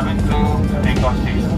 coming to takeoff station.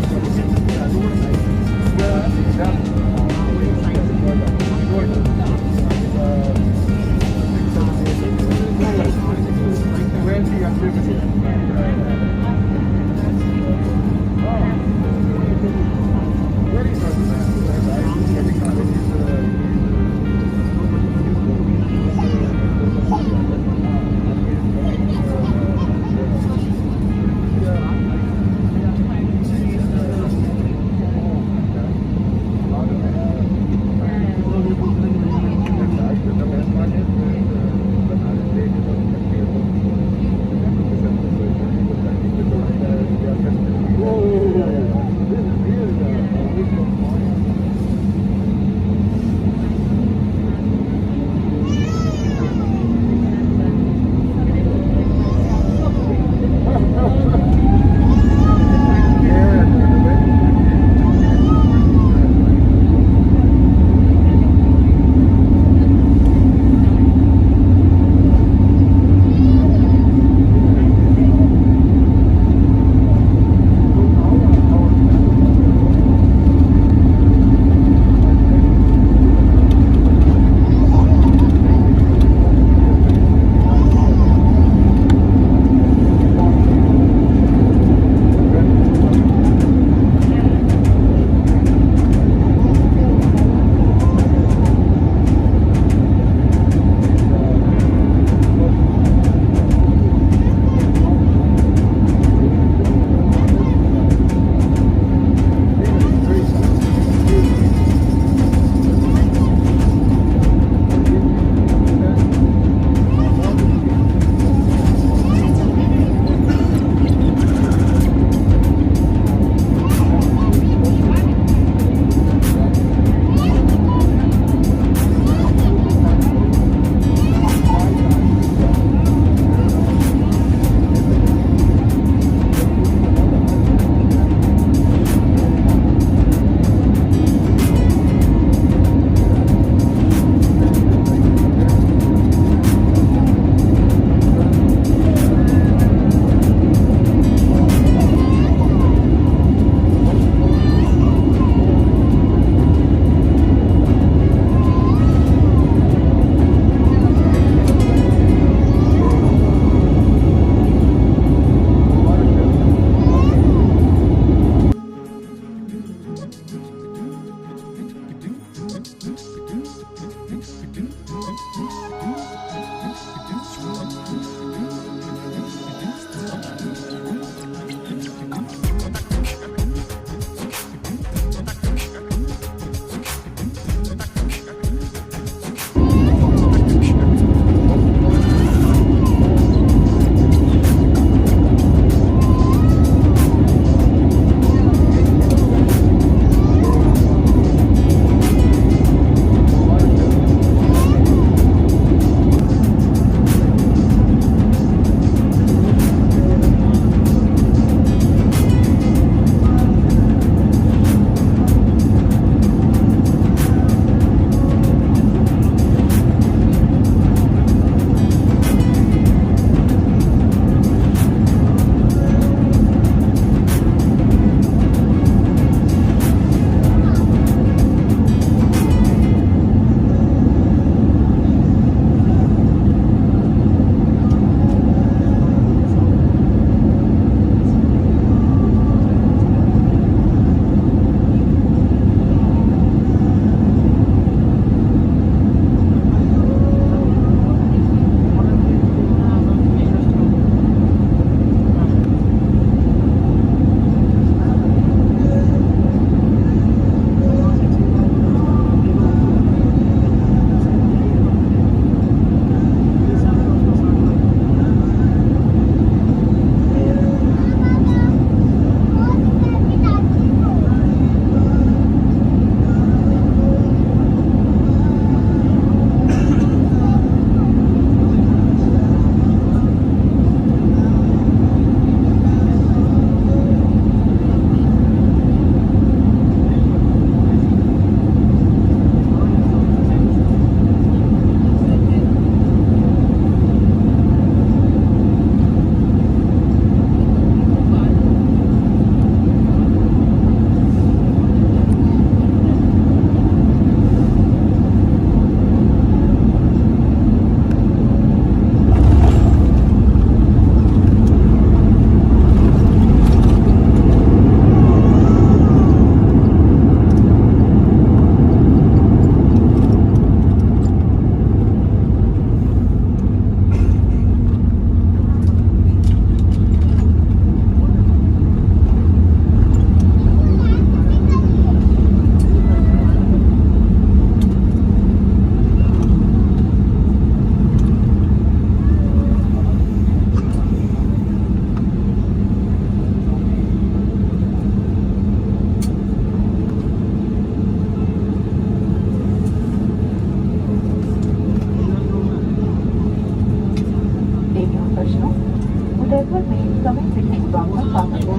Udaipur में समय से पूर्व का स्वागत है।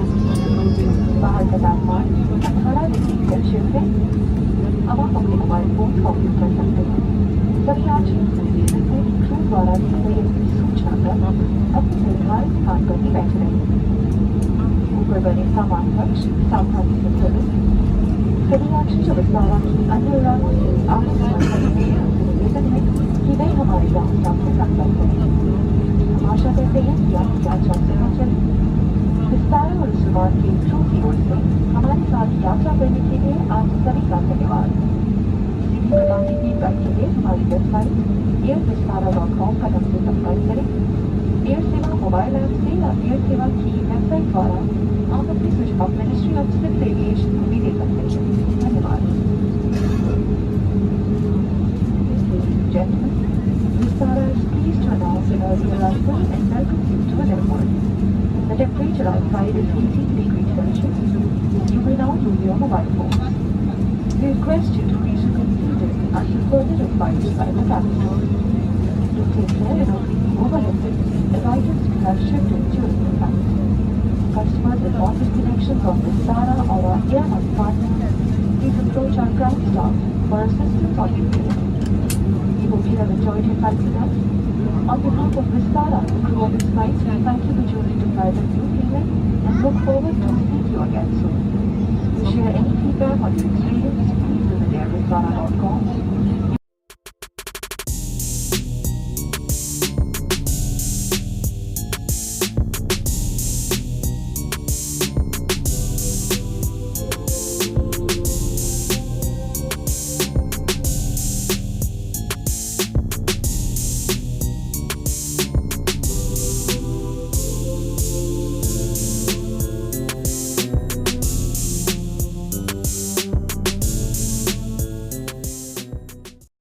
बाहर का तापमान 18 डिग्री सेल्सियस है। अब आप अपने मोबाइल फोन का उपयोग कर सकते हैं। सभी यात्रियों को निवेदन है कि क्रू द्वारा दी गई सूचना पर अपने निर्धारित स्थान पर ही बैठे रहें। ऊपर बने सामान कक्ष सावधानी से खोलें। सभी यात्री जो विस्तारा की अन्य उड़ानों से आगे सफर कर रहे हैं उनसे निवेदन है कि वे हमारे ग्राउंड स्टाफ से संपर्क करें। हम आशा करते हैं कि आपकी यात्रा सुखद चले। विस्तारा और विमान के क्रू की ओर से हमारे साथ यात्रा करने के लिए आप सभी का धन्यवाद। किसी भी प्रकार की फीडबैक के लिए हमारी वेबसाइट airvistara.com का नंबर संपर्क करें। एयर सेवा मोबाइल ऐप से या एयर सेवा की वेबसाइट द्वारा आप अपने सुझाव मिनिस्ट्री ऑफ सिविल एविएशन को भी दे सकते हैं। धन्यवाद। Gentlemen, Vistara is pleased to announce an early arrival and welcome you to Udaipur. The temperature outside is 18 degrees Celsius. You may now use your mobile phones. We request you to please remain seated until further advised by the captain. Do take care in opening the overhead bins as items may have shifted during the flight. Customers with office connections on Vistara or our airline partners, please approach our ground staff for assistance on your way. We hope you have enjoyed your flight with us. On behalf of Vistara, the crew of this flight, we thank you for choosing to fly with New Zealand and look forward to seeing you again soon. To share any feedback on your experience, please visit airvistara.com.